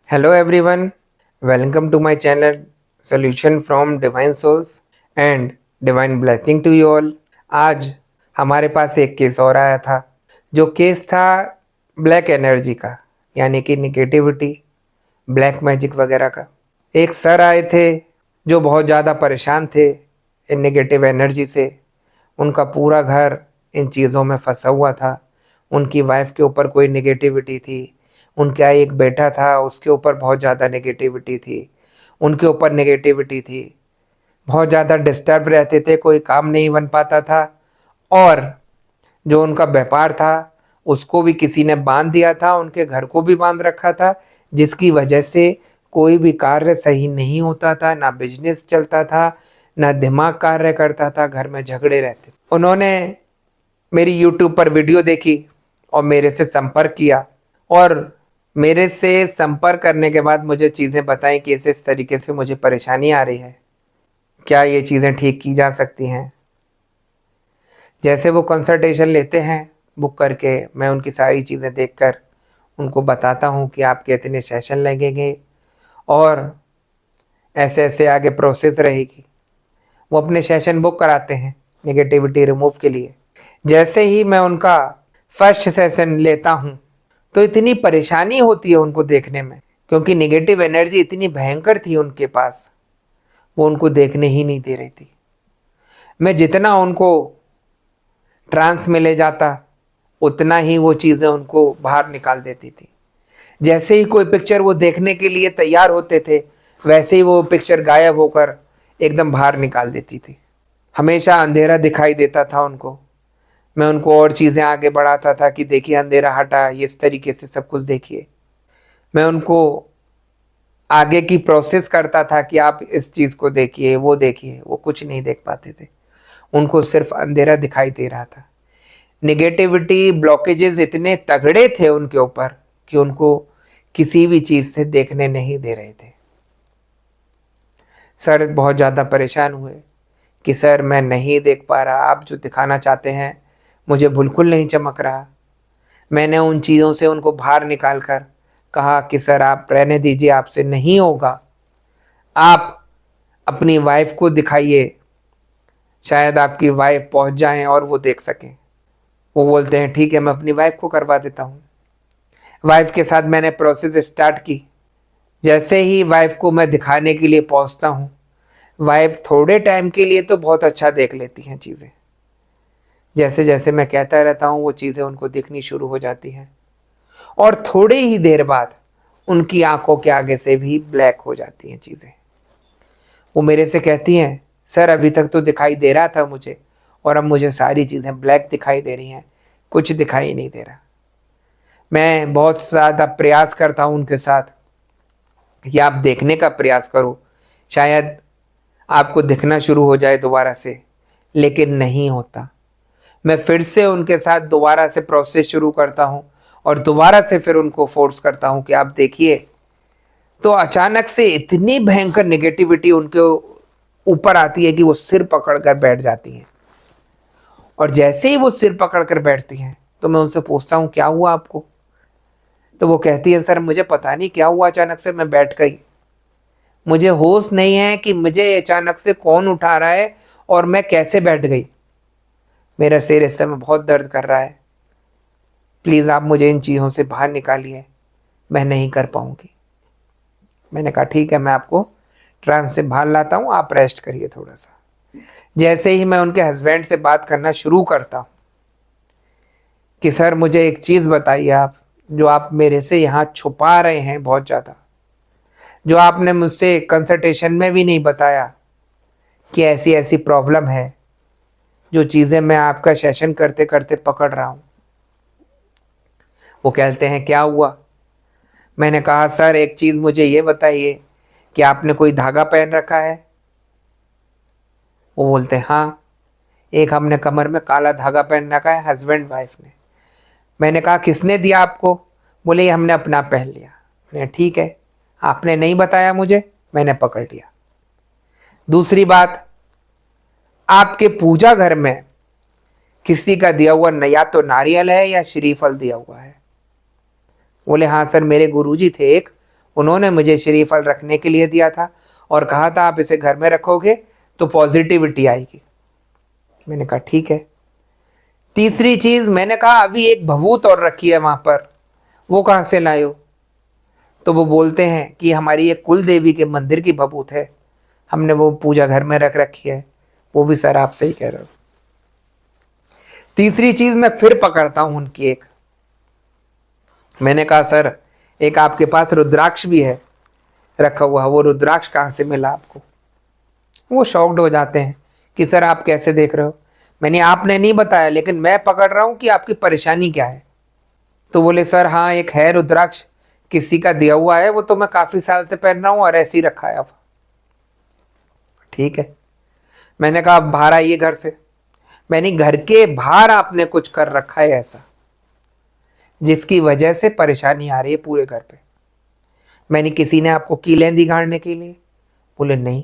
Hello everyone, welcome to my channel Solution from Divine Souls and Divine Blessing to you all। आज हमारे पास एक case और आया था। जो केस था ब्लैक एनर्जी का, यानी कि निगेटिविटी, ब्लैक मैजिक वगैरह का। एक सर आए थे जो बहुत ज़्यादा परेशान थे इन नेगेटिव एनर्जी से। उनका पूरा घर इन चीज़ों में फंसा हुआ था। उनकी वाइफ के ऊपर कोई नेगेटिविटी थी, उनका एक बेटा था उसके ऊपर बहुत ज़्यादा नेगेटिविटी थी, उनके ऊपर नेगेटिविटी थी। बहुत ज़्यादा डिस्टर्ब रहते थे, कोई काम नहीं बन पाता था। और जो उनका व्यापार था उसको भी किसी ने बांध दिया था, उनके घर को भी बांध रखा था, जिसकी वजह से कोई भी कार्य सही नहीं होता था, ना बिजनेस चलता था, ना दिमाग कार्य करता था, घर में झगड़े रहते। उन्होंने मेरी यूट्यूब पर वीडियो देखी और मेरे से संपर्क किया, और मेरे से संपर्क करने के बाद मुझे चीज़ें बताई कि इस तरीके से मुझे परेशानी आ रही है, क्या ये चीज़ें ठीक की जा सकती हैं। जैसे वो कंसल्टेशन लेते हैं बुक करके, मैं उनकी सारी चीज़ें देखकर उनको बताता हूँ कि आपके इतने सेशन लगेंगे और ऐसे ऐसे आगे प्रोसेस रहेगी। वो अपने सेशन बुक कराते हैं नेगेटिविटी रिमूव के लिए। जैसे ही मैं उनका फर्स्ट सेशन लेता हूँ तो इतनी परेशानी होती है उनको देखने में, क्योंकि नेगेटिव एनर्जी इतनी भयंकर थी उनके पास, वो उनको देखने ही नहीं दे रही थी। मैं जितना उनको ट्रांस में ले जाता उतना ही वो चीज़ें उनको बाहर निकाल देती थी। जैसे ही कोई पिक्चर वो देखने के लिए तैयार होते थे, वैसे ही वो पिक्चर गायब होकर एकदम बाहर निकाल देती थी। हमेशा अंधेरा दिखाई देता था उनको। मैं उनको और चीज़ें आगे बढ़ाता था कि देखिए अंधेरा हटा, ये इस तरीके से सब कुछ देखिए। मैं उनको आगे की प्रोसेस करता था कि आप इस चीज़ को देखिए, वो देखिए। वो कुछ नहीं देख पाते थे, उनको सिर्फ अंधेरा दिखाई दे रहा था। नेगेटिविटी ब्लॉकेजेस इतने तगड़े थे उनके ऊपर कि उनको किसी भी चीज़ से देखने नहीं दे रहे थे। सर बहुत ज़्यादा परेशान हुए कि सर मैं नहीं देख पा रहा, आप जो दिखाना चाहते हैं मुझे बिल्कुल नहीं चमक रहा। मैंने उन चीज़ों से उनको बाहर निकाल कर कहा कि सर आप रहने दीजिए, आपसे नहीं होगा, आप अपनी वाइफ को दिखाइए, शायद आपकी वाइफ पहुंच जाएं और वो देख सकें। वो बोलते हैं ठीक है, मैं अपनी वाइफ को करवा देता हूँ। वाइफ के साथ मैंने प्रोसेस स्टार्ट की। जैसे ही वाइफ को मैं दिखाने के लिए पहुंचता हूँ, वाइफ थोड़े टाइम के लिए तो बहुत अच्छा देख लेती हैं चीज़ें। जैसे जैसे मैं कहता रहता हूँ वो चीज़ें उनको दिखनी शुरू हो जाती हैं, और थोड़ी ही देर बाद उनकी आंखों के आगे से भी ब्लैक हो जाती हैं चीज़ें। वो मेरे से कहती हैं सर अभी तक तो दिखाई दे रहा था मुझे, और अब मुझे सारी चीज़ें ब्लैक दिखाई दे रही हैं, कुछ दिखाई नहीं दे रहा। मैं बहुत ज़्यादा प्रयास करता हूँ उनके साथ कि आप देखने का प्रयास करो, शायद आपको दिखना शुरू हो जाए दोबारा से, लेकिन नहीं होता। मैं फिर से उनके साथ दोबारा से प्रोसेस शुरू करता हूँ और दोबारा से फिर उनको फोर्स करता हूँ कि आप देखिए। तो अचानक से इतनी भयंकर नेगेटिविटी उनके ऊपर आती है कि वो सिर पकड़कर बैठ जाती हैं। और जैसे ही वो सिर पकड़कर बैठती हैं तो मैं उनसे पूछता हूँ क्या हुआ आपको। तो वो कहती है सर मुझे पता नहीं क्या हुआ, अचानक से मैं बैठ गई, मुझे होश नहीं है कि मुझे अचानक से कौन उठा रहा है और मैं कैसे बैठ गई। मेरा सिर इस समय बहुत दर्द कर रहा है, प्लीज़ आप मुझे इन चीज़ों से बाहर निकालिए, मैं नहीं कर पाऊँगी। मैंने कहा ठीक है, मैं आपको ट्रांस से बाहर लाता हूँ, आप रेस्ट करिए थोड़ा सा। जैसे ही मैं उनके हस्बैंड से बात करना शुरू करता हूँ कि सर मुझे एक चीज़ बताइए आप, जो आप मेरे से यहाँ छुपा रहे हैं बहुत ज़्यादा, जो आपने मुझसे कंसल्टेशन में भी नहीं बताया कि ऐसी ऐसी प्रॉब्लम है, जो चीज़ें मैं आपका सेशन करते करते पकड़ रहा हूँ। वो कहते हैं क्या हुआ। मैंने कहा सर एक चीज़ मुझे ये बताइए कि आपने कोई धागा पहन रखा है। वो बोलते हैं हाँ, एक हमने कमर में काला धागा पहन रखा है, हस्बैंड वाइफ ने। मैंने कहा किसने दिया आपको। बोले ये हमने अपना पहन लिया। मैंने ठीक है, आपने नहीं बताया मुझे, मैंने पकड़ लिया। दूसरी बात, आपके पूजा घर में किसी का दिया हुआ या तो नारियल है या श्रीफल दिया हुआ है। बोले हाँ सर, मेरे गुरुजी थे एक, उन्होंने मुझे श्रीफल रखने के लिए दिया था और कहा था आप इसे घर में रखोगे तो पॉजिटिविटी आएगी। मैंने कहा ठीक है। तीसरी चीज मैंने कहा अभी एक भभूत और रखी है वहां पर, वो कहां से लाए हो? तो वो बोलते हैं कि हमारी एक कुल देवी के मंदिर की भभूत है, हमने वो पूजा घर में रख रखी है। वो भी सर आप सही कह रहे हो। तीसरी चीज मैं फिर पकड़ता हूं उनकी एक, मैंने कहा सर एक आपके पास रुद्राक्ष भी है रखा हुआ, वो रुद्राक्ष कहाँ से मिला आपको? वो शॉक्ड हो जाते हैं कि सर आप कैसे देख रहे हो? मैंने आपने नहीं बताया लेकिन मैं पकड़ रहा हूं कि आपकी परेशानी क्या है। तो बोले सर हाँ एक है रुद्राक्ष, किसी का दिया हुआ है, वो तो मैं काफी साल से पहन रहा हूं और ऐसे ही रखा है। अब ठीक है। मैंने कहा आप बाहर आइए घर से। मैंने घर के बाहर आपने कुछ कर रखा है ऐसा जिसकी वजह से परेशानी आ रही है पूरे घर पे। मैंने किसी ने आपको कीलें दी गाड़ने के लिए? बोले नहीं।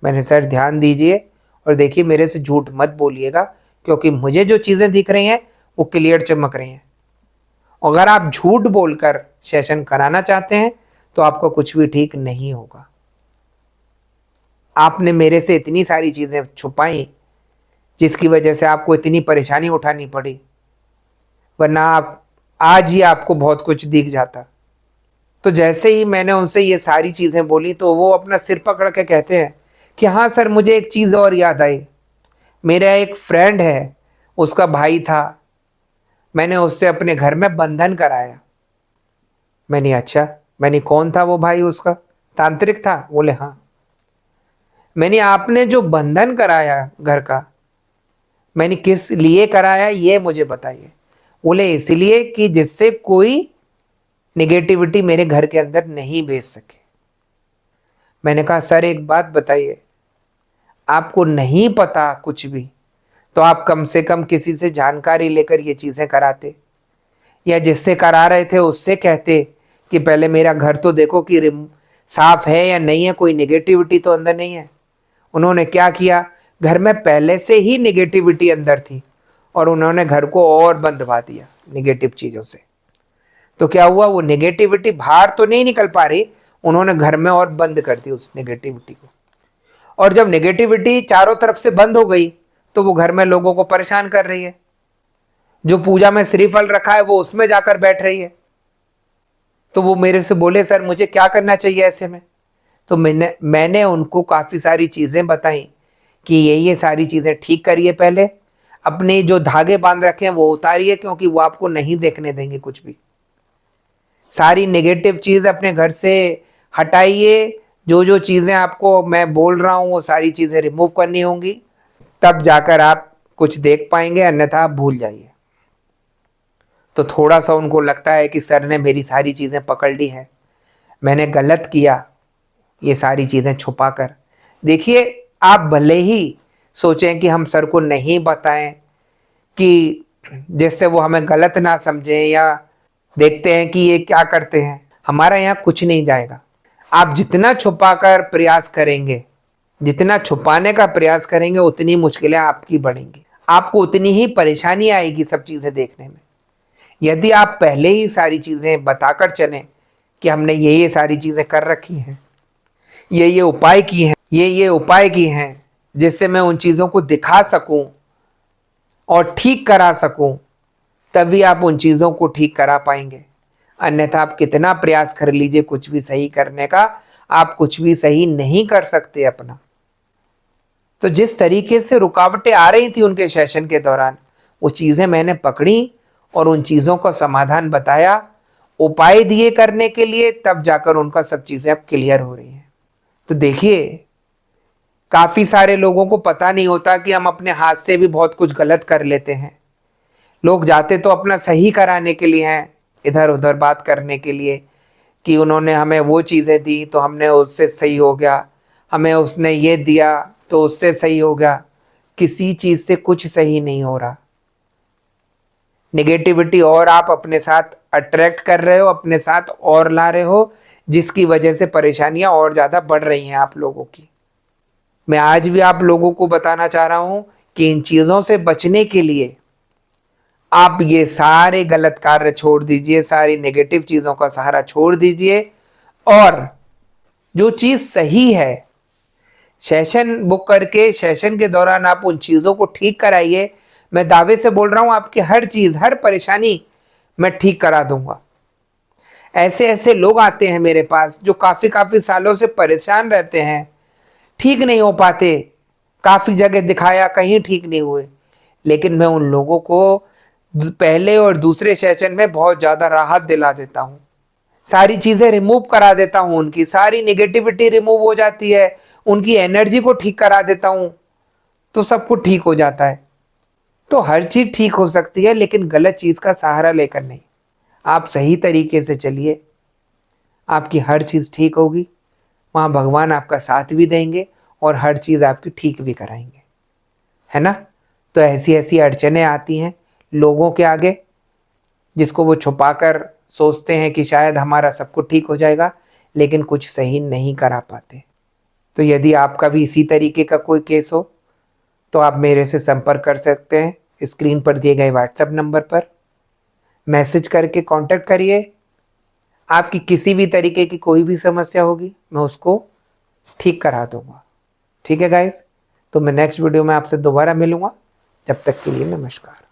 मैंने सर ध्यान दीजिए और देखिए मेरे से झूठ मत बोलिएगा, क्योंकि मुझे जो चीज़ें दिख रही हैं वो क्लियर चमक रही हैं। अगर आप झूठ बोलकर सेशन कराना चाहते हैं तो आपको कुछ भी ठीक नहीं होगा। आपने मेरे से इतनी सारी चीज़ें छुपाई जिसकी वजह से आपको इतनी परेशानी उठानी पड़ी, वरना आप आज ही आपको बहुत कुछ दिख जाता। तो जैसे ही मैंने उनसे ये सारी चीज़ें बोली तो वो अपना सिर पकड़ के कहते हैं कि हाँ सर मुझे एक चीज़ और याद आई, मेरा एक फ्रेंड है, उसका भाई था, मैंने उससे अपने घर में बंधन कराया। मैंने अच्छा, मैंने कौन था वो भाई उसका? तांत्रिक था? बोले हाँ। मैंने आपने जो बंधन कराया घर का, मैंने किस लिए कराया ये मुझे बताइए। बोले इसलिए कि जिससे कोई नेगेटिविटी मेरे घर के अंदर नहीं भेज सके। मैंने कहा सर एक बात बताइए, आपको नहीं पता कुछ भी तो आप कम से कम किसी से जानकारी लेकर ये चीज़ें कराते, या जिससे करा रहे थे उससे कहते कि पहले मेरा घर तो देखो कि साफ है या नहीं है, कोई नेगेटिविटी तो अंदर नहीं है। उन्होंने क्या किया, घर में पहले से ही नेगेटिविटी अंदर थी और उन्होंने घर को और बंधवा दिया नेगेटिव चीज़ों से। तो क्या हुआ, वो नेगेटिविटी बाहर तो नहीं निकल पा रही, उन्होंने घर में और बंद कर दी उस नेगेटिविटी को। और जब नेगेटिविटी चारों तरफ से बंद हो गई तो वो घर में लोगों को परेशान कर रही है। जो पूजा में श्रीफल रखा है वो उसमें जाकर बैठ रही है। तो वो मेरे से बोले सर मुझे क्या करना चाहिए ऐसे में? तो मैंने उनको काफ़ी सारी चीज़ें बताई कि ये सारी चीज़ें ठीक करिए, पहले अपने जो धागे बांध रखे हैं वो उतारिए, क्योंकि वो आपको नहीं देखने देंगे कुछ भी। सारी नेगेटिव चीज़ अपने घर से हटाइए, जो जो चीज़ें आपको मैं बोल रहा हूँ वो सारी चीज़ें रिमूव करनी होंगी, तब जाकर आप कुछ देख पाएंगे, अन्यथा आप भूल जाइए। तो थोड़ा सा उनको लगता है कि सर ने मेरी सारी चीज़ें पकड़ ली हैं, मैंने गलत किया ये सारी चीज़ें छुपा कर। देखिए आप भले ही सोचें कि हम सर को नहीं बताएं कि जिससे वो हमें गलत ना समझें, या देखते हैं कि ये क्या करते हैं, हमारा यहाँ कुछ नहीं जाएगा। आप जितना छुपाकर प्रयास करेंगे, जितना छुपाने का प्रयास करेंगे, उतनी मुश्किलें आपकी बढ़ेंगी, आपको उतनी ही परेशानी आएगी सब चीज़ें देखने में। यदि आप पहले ही सारी चीज़ें बताकर चलें कि हमने ये सारी चीज़ें कर रखी हैं, ये उपाय की हैं, ये उपाय की हैं, जिससे मैं उन चीज़ों को दिखा सकूं और ठीक करा सकूं, तभी आप उन चीज़ों को ठीक करा पाएंगे। अन्यथा आप कितना प्रयास कर लीजिए कुछ भी सही करने का, आप कुछ भी सही नहीं कर सकते अपना। तो जिस तरीके से रुकावटें आ रही थी उनके सेशन के दौरान, वो चीज़ें मैंने पकड़ी और उन चीज़ों का समाधान बताया, उपाय दिए करने के लिए, तब जाकर उनका सब चीज़ें अब क्लियर हो रही हैं। तो देखिए काफ़ी सारे लोगों को पता नहीं होता कि हम अपने हाथ से भी बहुत कुछ गलत कर लेते हैं। लोग जाते तो अपना सही कराने के लिए हैं, इधर उधर बात करने के लिए कि उन्होंने हमें वो चीज़ें दी तो हमने उससे सही हो गया, हमें उसने ये दिया तो उससे सही हो गया। किसी चीज़ से कुछ सही नहीं हो रहा। नेगेटिविटी और आप अपने साथ अट्रैक्ट कर रहे हो, अपने साथ और ला रहे हो, जिसकी वजह से परेशानियां और ज़्यादा बढ़ रही हैं आप लोगों की। मैं आज भी आप लोगों को बताना चाह रहा हूं कि इन चीज़ों से बचने के लिए आप ये सारे गलत कार्य छोड़ दीजिए, सारी नेगेटिव चीज़ों का सहारा छोड़ दीजिए और जो चीज़ सही है, सेशन बुक करके सेशन के दौरान आप उन चीज़ों को ठीक कराइए। मैं दावे से बोल रहा हूँ, आपकी हर चीज़, हर परेशानी मैं ठीक करा दूंगा। ऐसे ऐसे लोग आते हैं मेरे पास जो काफ़ी सालों से परेशान रहते हैं, ठीक नहीं हो पाते, काफ़ी जगह दिखाया, कहीं ठीक नहीं हुए, लेकिन मैं उन लोगों को पहले और दूसरे सेशन में बहुत ज़्यादा राहत दिला देता हूँ। सारी चीज़ें रिमूव करा देता हूँ, उनकी सारी नेगेटिविटी रिमूव हो जाती है, उनकी एनर्जी को ठीक करा देता हूँ, तो सब कुछ ठीक हो जाता है। तो हर चीज़ ठीक हो सकती है, लेकिन गलत चीज़ का सहारा लेकर नहीं। आप सही तरीके से चलिए, आपकी हर चीज़ ठीक होगी। वहाँ भगवान आपका साथ भी देंगे और हर चीज़ आपकी ठीक भी कराएंगे, है ना। तो ऐसी ऐसी अड़चनें आती हैं लोगों के आगे, जिसको वो छुपाकर सोचते हैं कि शायद हमारा सब कुछ ठीक हो जाएगा, लेकिन कुछ सही नहीं करा पाते। तो यदि आपका भी इसी तरीके का कोई केस हो तो आप मेरे से संपर्क कर सकते हैं, स्क्रीन पर दिए गए व्हाट्सएप नंबर पर मैसेज करके कांटेक्ट करिए। आपकी किसी भी तरीके की कोई भी समस्या होगी, मैं उसको ठीक करा दूंगा। ठीक है गाइस, तो मैं नेक्स्ट वीडियो में आपसे दोबारा मिलूंगा। जब तक के लिए नमस्कार।